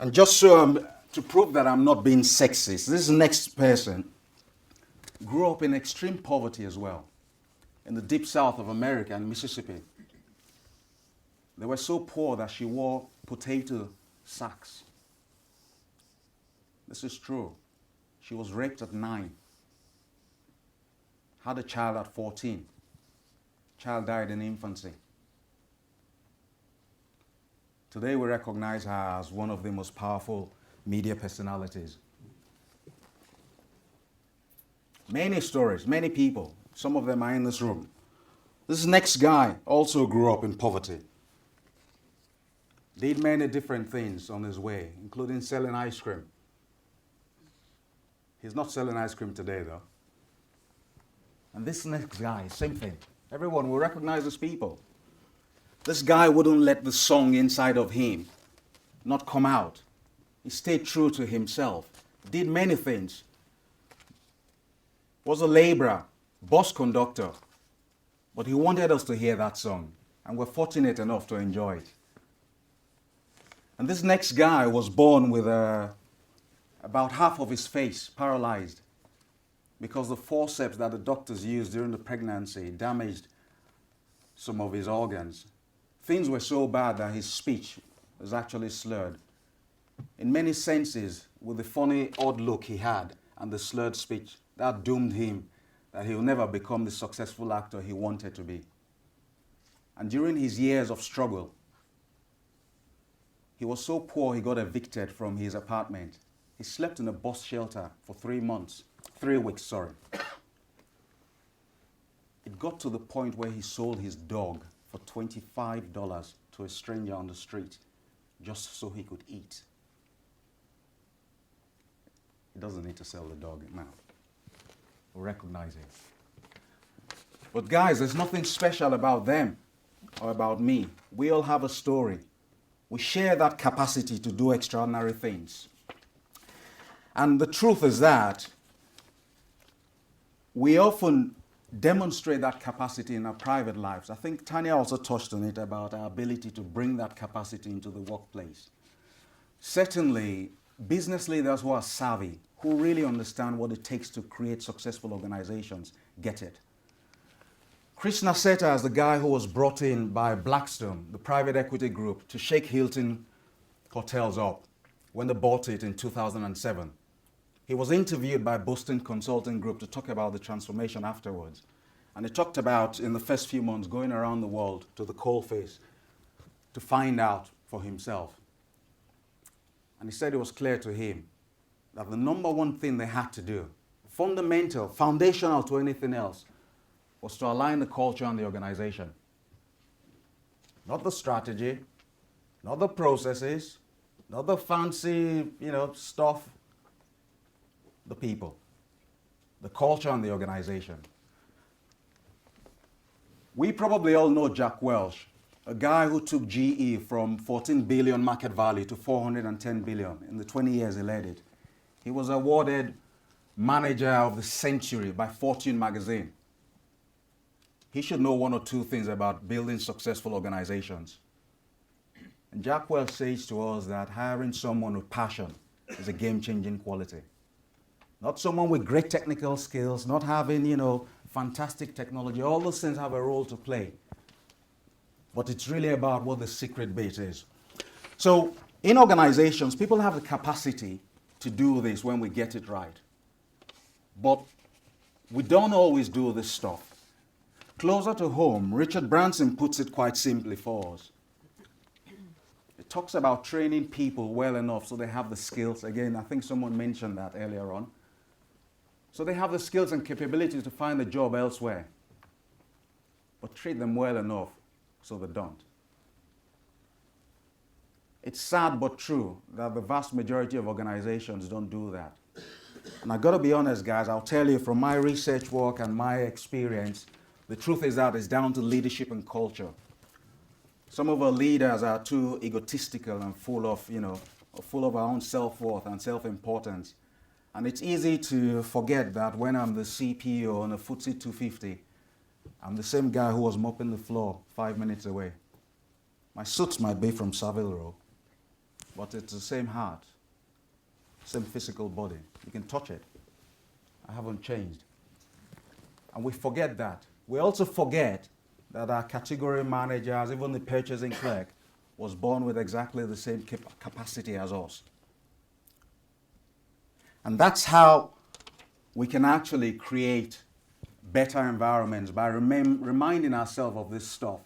And just so to prove that I'm not being sexist, this next person grew up in extreme poverty as well, in the deep south of America and Mississippi. They were so poor that she wore potato sacks. This is true. She was raped at 9. Had a child at 14. Child died in infancy. Today we recognize her as one of the most powerful media personalities. Many stories, many people. Some of them are in this room. This next guy also grew up in poverty. Did many different things on his way, including selling ice cream. He's not selling ice cream today, though. And this next guy, same thing. Everyone will recognize these people. This guy wouldn't let the song inside of him not come out. He stayed true to himself. Did many things. Was a laborer, bus conductor. But he wanted us to hear that song. And we're fortunate enough to enjoy it. And this next guy was born with about half of his face paralyzed because the forceps that the doctors used during the pregnancy damaged some of his organs. Things were so bad that his speech was actually slurred. In many senses, with the funny, odd look he had and the slurred speech, that doomed him that he will never become the successful actor he wanted to be. And during his years of struggle, he was so poor he got evicted from his apartment. He slept in a bus shelter for 3 weeks. It got to the point where he sold his dog for $25 to a stranger on the street just so he could eat. He doesn't need to sell the dog now. We'll recognize it. But guys, there's nothing special about them or about me. We all have a story. We share that capacity to do extraordinary things. And the truth is that we often demonstrate that capacity in our private lives. I think Tanya also touched on it about our ability to bring that capacity into the workplace. Certainly, business leaders who are savvy, who really understand what it takes to create successful organizations, get it. Chris Nassetta is the guy who was brought in by Blackstone, the private equity group, to shake Hilton hotels up when they bought it in 2007. He was interviewed by Boston Consulting Group to talk about the transformation afterwards. And he talked about, in the first few months, going around the world to the coalface to find out for himself. And he said it was clear to him that the number one thing they had to do, fundamental, foundational to anything else, was to align the culture and the organization. Not the strategy, not the processes, not the fancy, stuff. The people, the culture and the organization. We probably all know Jack Welch, a guy who took GE from 14 billion market value to 410 billion in the 20 years he led it. He was awarded Manager of the Century by Fortune magazine. He should know one or two things about building successful organizations. And Jack Welch says to us that hiring someone with passion is a game-changing quality. Not someone with great technical skills, not having, fantastic technology. All those things have a role to play. But it's really about what the secret bait is. So in organizations, people have the capacity to do this when we get it right. But we don't always do this stuff. Closer to home, Richard Branson puts it quite simply for us. It talks about training people well enough so they have the skills. Again, I think someone mentioned that earlier on. So they have the skills and capabilities to find a job elsewhere. But treat them well enough so they don't. It's sad but true that the vast majority of organizations don't do that. And I've got to be honest, guys, I'll tell you from my research work and my experience, the truth is that it's down to leadership and culture. Some of our leaders are too egotistical and full of our own self-worth and self-importance. And it's easy to forget that when I'm the CPO on a FTSE 250, I'm the same guy who was mopping the floor 5 minutes away. My suits might be from Savile Row, but it's the same heart, same physical body. You can touch it. I haven't changed. And we forget that. We also forget that our category managers, even the purchasing clerk, was born with exactly the same capacity as us. And that's how we can actually create better environments, by reminding ourselves of this stuff.